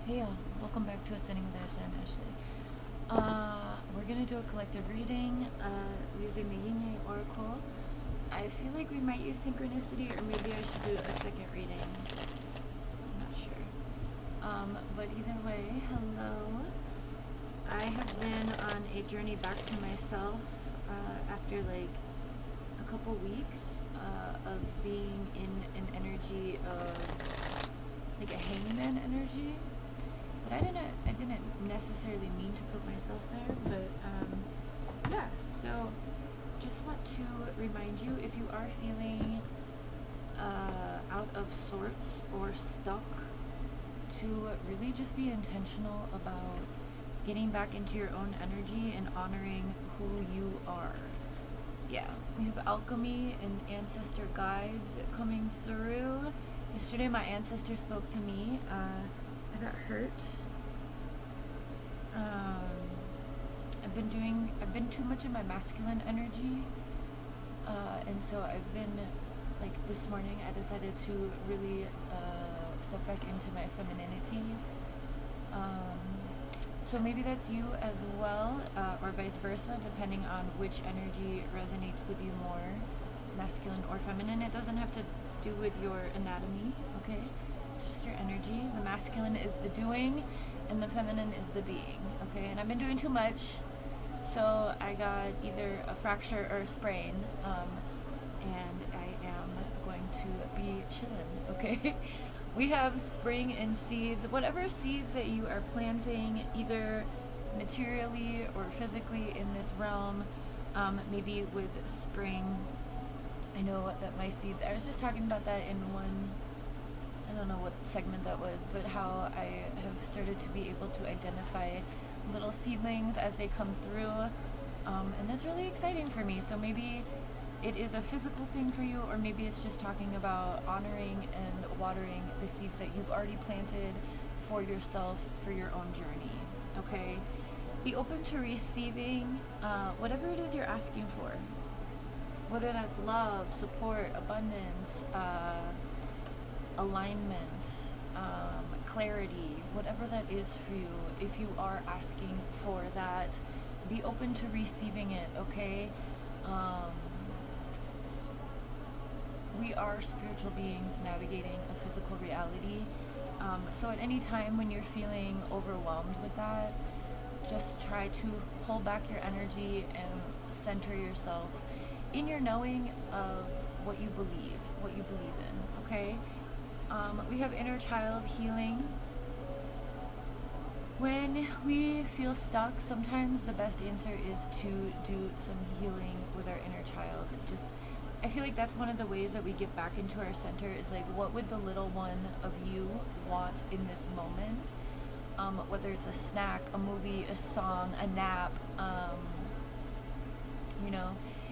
Hey y'all, welcome back to Ascending with Ashley. I'm Ashley. We're gonna do a collective reading using the Yin Yang Oracle. I feel like we might use synchronicity, or maybe I should do a second reading. I'm not sure. But either way, hello. I have been on a journey back to myself after like a couple weeks of being in an energy of like a hangman energy. But I didn't necessarily mean to put myself there, but yeah, so just want to remind you, if you are feeling out of sorts or stuck, to really just be intentional about getting back into your own energy and honoring who you are. Yeah, we have alchemy and ancestor guides coming through. Yesterday my ancestor spoke to me. I got hurt. I've been too much in my masculine energy, and so I've been, like this morning, I decided to really step back into my femininity. So maybe that's you as well, or vice versa, depending on which energy resonates with you more, masculine or feminine. It doesn't have to do with your anatomy, okay? It's just your energy. The masculine is the doing, and the feminine is the being, okay? And I've been doing too much, so I got either a fracture or a sprain, and I am going to be chilling, okay? We have spring and seeds. Whatever seeds that you are planting, either materially or physically in this realm, maybe with spring. I know that my seeds, I was just talking about that in one, I don't know what segment that was, but how I have started to be able to identify little seedlings as they come through. And that's really exciting for me. So maybe it is a physical thing for you, or maybe it's just talking about honoring and watering the seeds that you've already planted for yourself, for your own journey, okay? Be open to receiving whatever it is you're asking for, whether that's love, support, abundance, alignment, clarity, whatever that is for you. If you are asking for that, be open to receiving it, okay? We are spiritual beings navigating a physical reality. So at any time when you're feeling overwhelmed with that, just try to pull back your energy and center yourself in your knowing of what you believe in, okay? We have inner child healing. When we feel stuck, sometimes the best answer is to do some healing with our inner child. I feel like that's one of the ways that we get back into our center, is like, what would the little one of you want in this moment? Whether it's a snack, a movie, a song, a nap,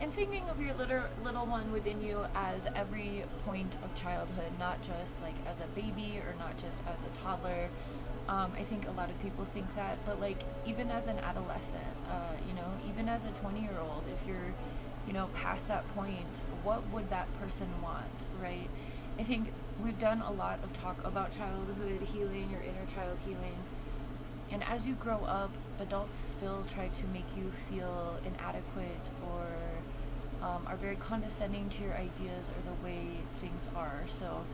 and thinking of your little one within you as every point of childhood, not just like as a baby or not just as a toddler. I think a lot of people think that, but like even as an adolescent, even as a 20-year-old, if you're, past that point, what would that person want, right? I think we've done a lot of talk about childhood healing or inner child healing. And as you grow up, adults still try to make you feel inadequate, or are very condescending to your ideas or the way things are. So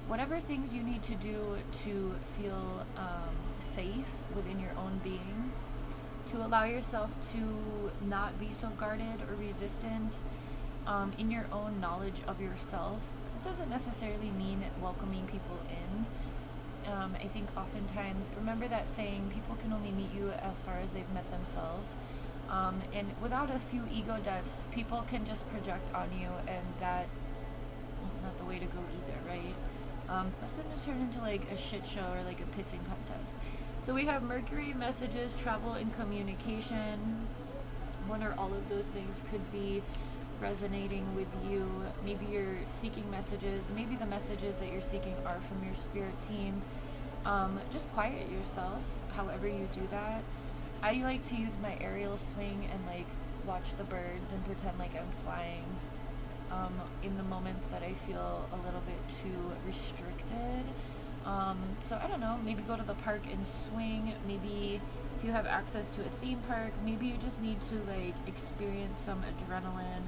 whatever things you need to do to feel safe within your own being, to allow yourself to not be so guarded or resistant in your own knowledge of yourself. It doesn't necessarily mean welcoming people in. I think oftentimes, remember that saying, people can only meet you as far as they've met themselves. And without a few ego deaths, people can just project on you, and that is not the way to go either, right? It's going to turn into like a shit show or like a pissing contest. So we have Mercury, messages, travel, and communication. One or all of those things could be resonating with you. Maybe you're seeking messages. Maybe the messages that you're seeking are from your spirit team. Just quiet yourself, however you do that. I like to use my aerial swing and like watch the birds and pretend like I'm flying. In the moments that I feel a little bit too restricted, So I don't know, maybe go to the park and swing. Maybe if you have access to a theme park, maybe you just need to like experience some adrenaline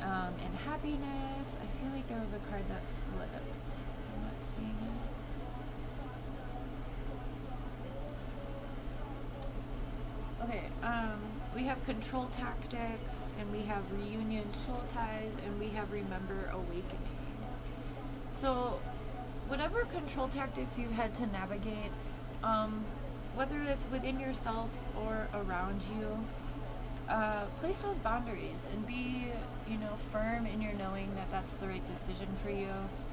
and happiness. I feel like there was a card that flipped. I'm not seeing it. Okay, we have control tactics, and we have reunion soul ties, and we have remember awakening. So, whatever control tactics you've had to navigate, whether it's within yourself or around you, place those boundaries and be, firm in your knowing that that's the right decision for you.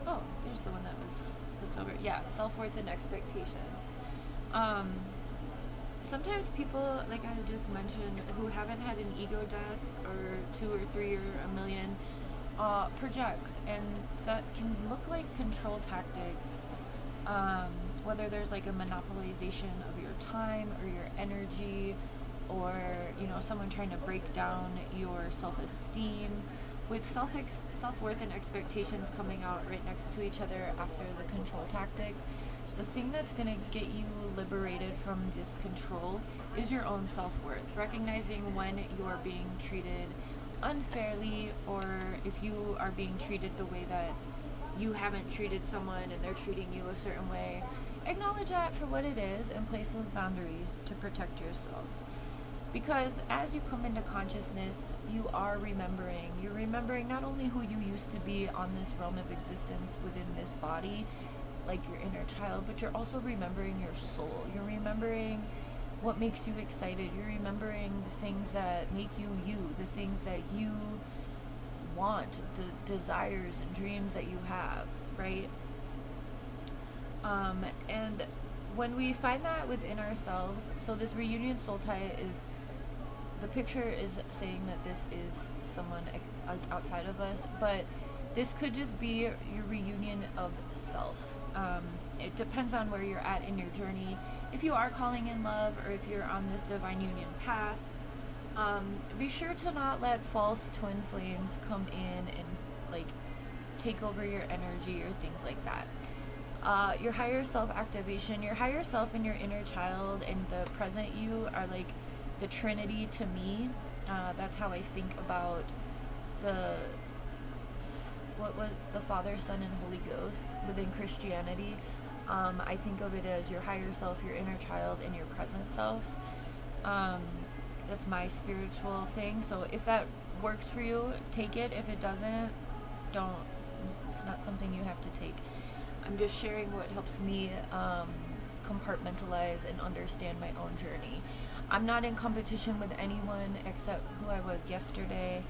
Oh, there's the one that was flipped over. Yeah, self-worth and expectations. Sometimes people, like I just mentioned, who haven't had an ego death or 2 or 3 or a million, project, and that can look like control tactics, whether there's like a monopolization of your time or your energy, or someone trying to break down your self-esteem. With self-worth and expectations coming out right next to each other after the control tactics, the thing that's going to get you liberated from this control is your own self-worth. Recognizing when you're being treated unfairly, or if you are being treated the way that you haven't treated someone and they're treating you a certain way. Acknowledge that for what it is and place those boundaries to protect yourself. Because as you come into consciousness, you are remembering. You're remembering not only who you used to be on this realm of existence within this body, like your inner child, but you're also remembering your soul. You're remembering what makes you excited. You're remembering the things that make you you, the things that you want, the desires and dreams that you have, right? And when we find that within ourselves, so this reunion soul tie is, the picture is saying that this is someone outside of us, but this could just be your reunion of self. It depends on where you're at in your journey. If you are calling in love, or if you're on this divine union path, be sure to not let false twin flames come in and like take over your energy or things like that. Your higher self activation, your higher self and your inner child and the present you are like the Trinity to me. That's how I think about what was the Father, Son, and Holy Ghost within Christianity. I think of it as your higher self, your inner child, and your present self. That's my spiritual thing. So if that works for you, take it. If it doesn't, don't. It's not something you have to take. I'm just sharing what helps me compartmentalize and understand my own journey. I'm not in competition with anyone except who I was yesterday.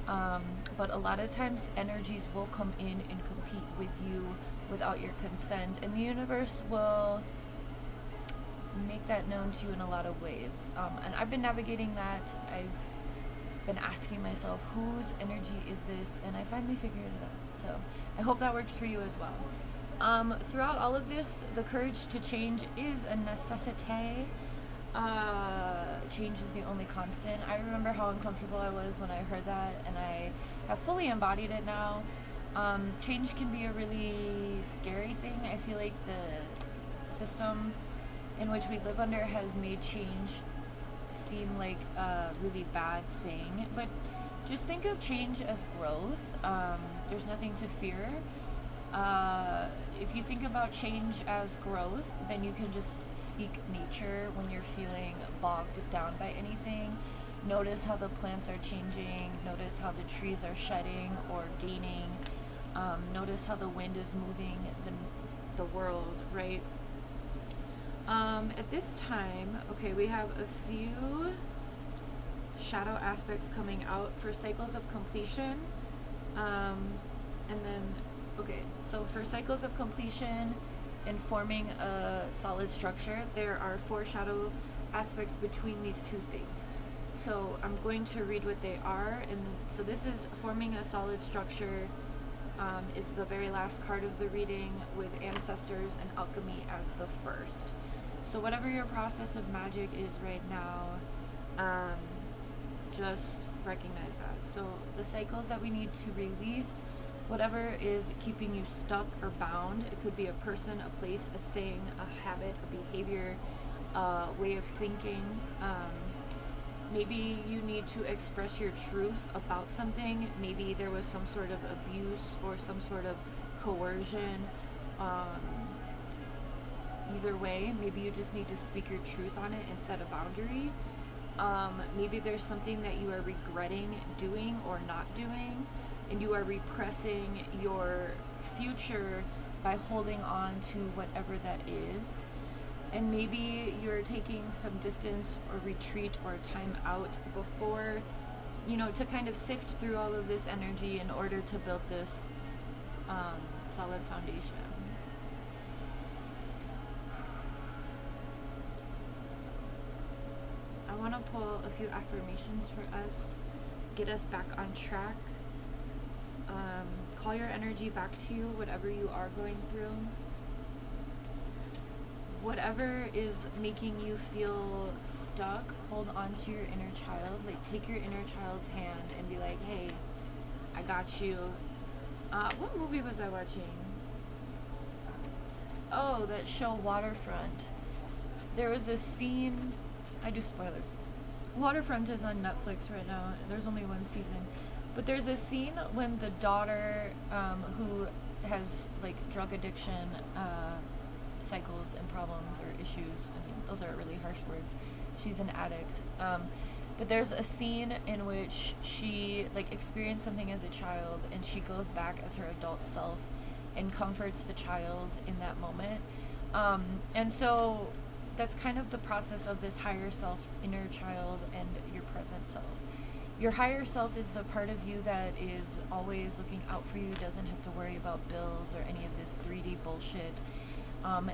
But a lot of times energies will come in and compete with you without your consent, and the universe will make that known to you in a lot of ways. And I've been navigating that. I've been asking myself, whose energy is this? And I finally figured it out. So I hope that works for you as well. Throughout all of this, the courage to change is a necessity. Change is the only constant. I remember how uncomfortable I was when I heard that, and I have fully embodied it now. Change can be a really scary thing. I feel like the system in which we live under has made change seem like a really bad thing, but just think of change as growth. There's nothing to fear. If you think about change as growth, then you can just seek nature when you're feeling bogged down by anything. Notice how the plants are changing. Notice how the trees are shedding or gaining. Notice how the wind is moving the world, right? At this time, okay, we have a few shadow aspects coming out for cycles of completion. And then okay, so for cycles of completion and forming a solid structure, there are 4 shadow aspects between these 2 things. So I'm going to read what they are. And so this is forming a solid structure, is the very last card of the reading, with ancestors and alchemy as the first. So whatever your process of magic is right now, just recognize that. So the cycles that we need to release Whatever is keeping you stuck or bound, it could be a person, a place, a thing, a habit, a behavior, a way of thinking. Maybe you need to express your truth about something. Maybe there was some sort of abuse or some sort of coercion. Um, Either way, maybe you just need to speak your truth on it and set a boundary. Maybe there's something that you are regretting doing or not doing, and you are repressing your future by holding on to whatever that is. And maybe you're taking some distance or retreat or time out before, to kind of sift through all of this energy in order to build this solid foundation. I want to pull a few affirmations for us, get us back on track, call your energy back to you, whatever you are going through. Whatever is making you feel stuck, hold on to your inner child. Like, take your inner child's hand and be like, hey, I got you. What movie was I watching? Oh, that show Waterfront. There was a scene, I do spoilers. Waterfront is on Netflix right now. There's only one season. But there's a scene when the daughter, who has like drug addiction, cycles and problems or issues. I mean, those are really harsh words. She's an addict. But there's a scene in which she like experienced something as a child, and she goes back as her adult self and comforts the child in that moment. And so that's kind of the process of this higher self, inner child, and your present self. Your higher self is the part of you that is always looking out for you, doesn't have to worry about bills or any of this greedy bullshit.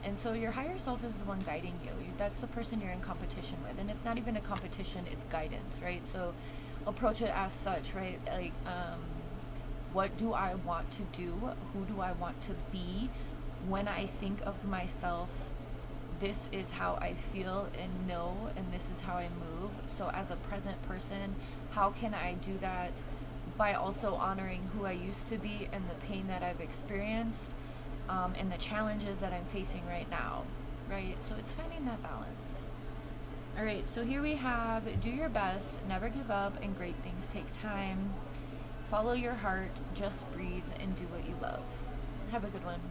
And so your higher self is the one guiding you. That's the person you're in competition with. And it's not even a competition, it's guidance, right? So approach it as such, right? Like, what do I want to do? Who do I want to be? When I think of myself, this is how I feel and know, and this is how I move. So as a present person, how can I do that by also honoring who I used to be and the pain that I've experienced? And the challenges that I'm facing right now, right? So it's finding that balance. All right, so here we have, do your best, never give up, and great things take time. Follow your heart, just breathe, and do what you love. Have a good one.